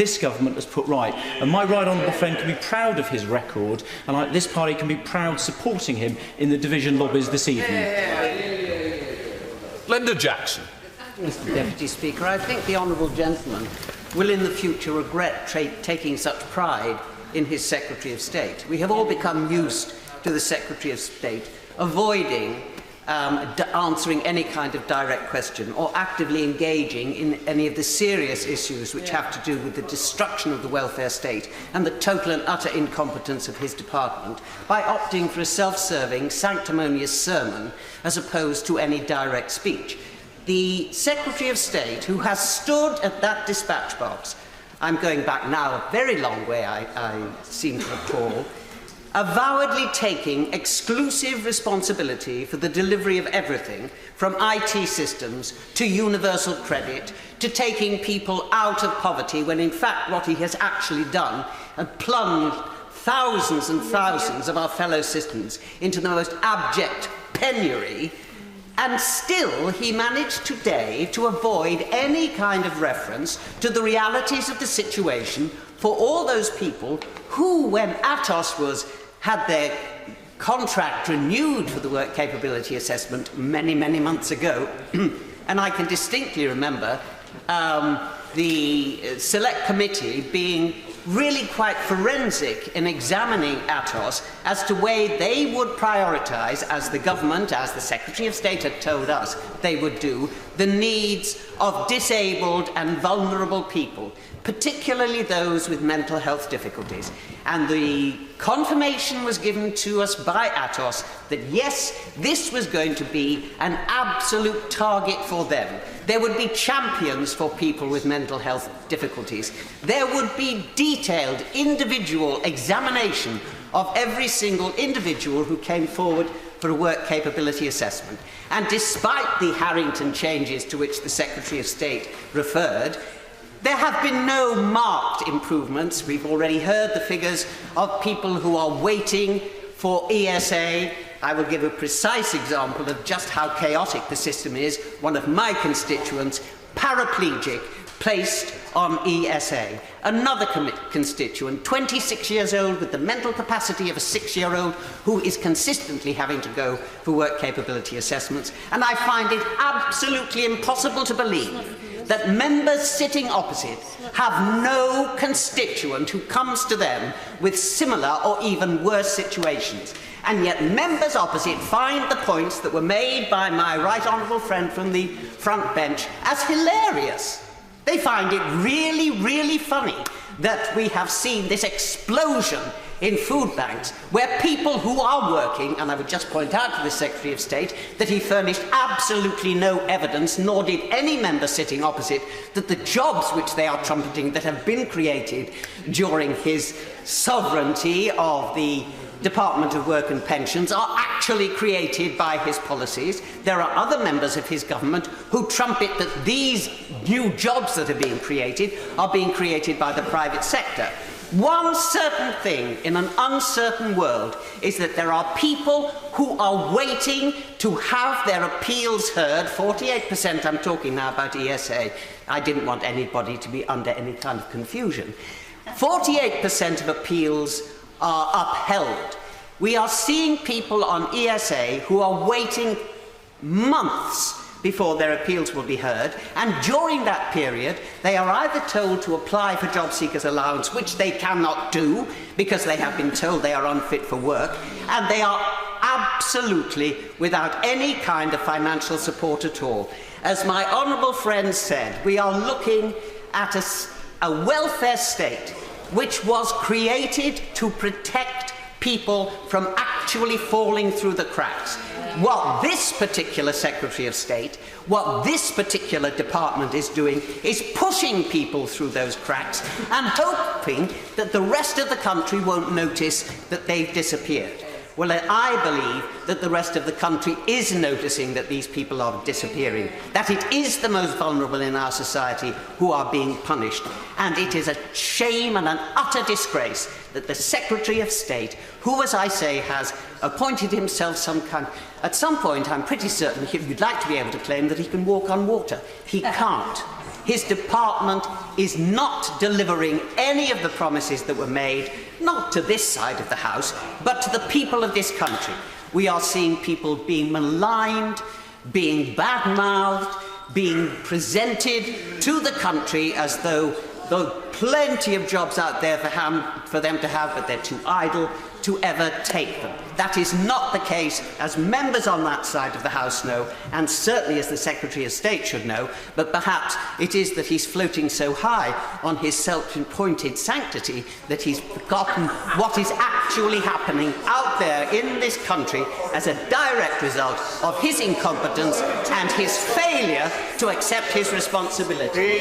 this government has put right. And my right honourable friend can be proud of his record, and this party can be proud supporting him in the division lobbies this evening. Glenda Jackson. Mr Deputy Speaker, I think the honourable gentleman will in the future regret taking such pride in his Secretary of State. We have all become used to the Secretary of State avoiding answering any kind of direct question or actively engaging in any of the serious issues which have to do with the destruction of the welfare state and the total and utter incompetence of his department by opting for a self-serving, sanctimonious sermon as opposed to any direct speech. The Secretary of State, who has stood at that dispatch box, I'm going back now a very long way, I seem to recall, avowedly taking exclusive responsibility for the delivery of everything from IT systems to universal credit to taking people out of poverty, when in fact what he has actually done and plunged thousands and thousands of our fellow citizens into the most abject penury. And still, he managed today to avoid any kind of reference to the realities of the situation for all those people who, when Atos had their contract renewed for the work capability assessment many, many months ago, and I can distinctly remember the select committee being really quite forensic in examining Atos as to way they would prioritise, as the government, as the Secretary of State had told us they would do, the needs of disabled and vulnerable people, particularly those with mental health difficulties. And the confirmation was given to us by Atos that yes, this was going to be an absolute target for them. There would be champions for people with mental health difficulties. There would be detailed individual examination of every single individual who came forward for a work capability assessment. And despite the Harrington changes to which the Secretary of State referred, there have been no marked improvements. We've already heard the figures of people who are waiting for ESA. I will give a precise example of just how chaotic the system is. One of my constituents, paraplegic, placed on ESA. Another constituent, 26 years old, with the mental capacity of a 6-year-old, who is consistently having to go for work capability assessments. And I find it absolutely impossible to believe that members sitting opposite have no constituent who comes to them with similar or even worse situations. And yet members opposite find the points that were made by my right honourable friend from the front bench as hilarious. They find it really, really funny that we have seen this explosion in food banks where people who are working, and I would just point out to the Secretary of State that he furnished absolutely no evidence, nor did any member sitting opposite, that the jobs which they are trumpeting that have been created during his sovereignty of the Department of Work and Pensions are actually created by his policies. There are other members of his government who trumpet that these new jobs that are being created by the private sector. One certain thing in an uncertain world is that there are people who are waiting to have their appeals heard. 48%, I'm talking now about ESA. I didn't want anybody to be under any kind of confusion. 48% of appeals are upheld. We are seeing people on ESA who are waiting months before their appeals will be heard, and during that period they are either told to apply for job seekers allowance, which they cannot do because they have been told they are unfit for work, and they are absolutely without any kind of financial support at all. As my honourable friend said, we are looking at a welfare state which was created to protect people from actually falling through the cracks. What this particular Secretary of State, what this particular department is doing is pushing people through those cracks and hoping that the rest of the country won't notice that they've disappeared. Well, I believe that the rest of the country is noticing that these people are disappearing, that it is the most vulnerable in our society who are being punished, and it is a shame and an utter disgrace that the Secretary of State, who, as I say, has appointed himself some kind... At some point, I'm pretty certain he'd like to be able to claim that he can walk on water. He can't. His department is not delivering any of the promises that were made, not to this side of the House, but to the people of this country. We are seeing people being maligned, being bad-mouthed, being presented to the country as though there are plenty of jobs out there for them to have, but they're too idle to ever take them. That is not the case, as members on that side of the House know, and certainly as the Secretary of State should know, but perhaps it is that he's floating so high on his self-appointed sanctity that he's forgotten what is actually happening out there in this country as a direct result of his incompetence and his failure to accept his responsibility.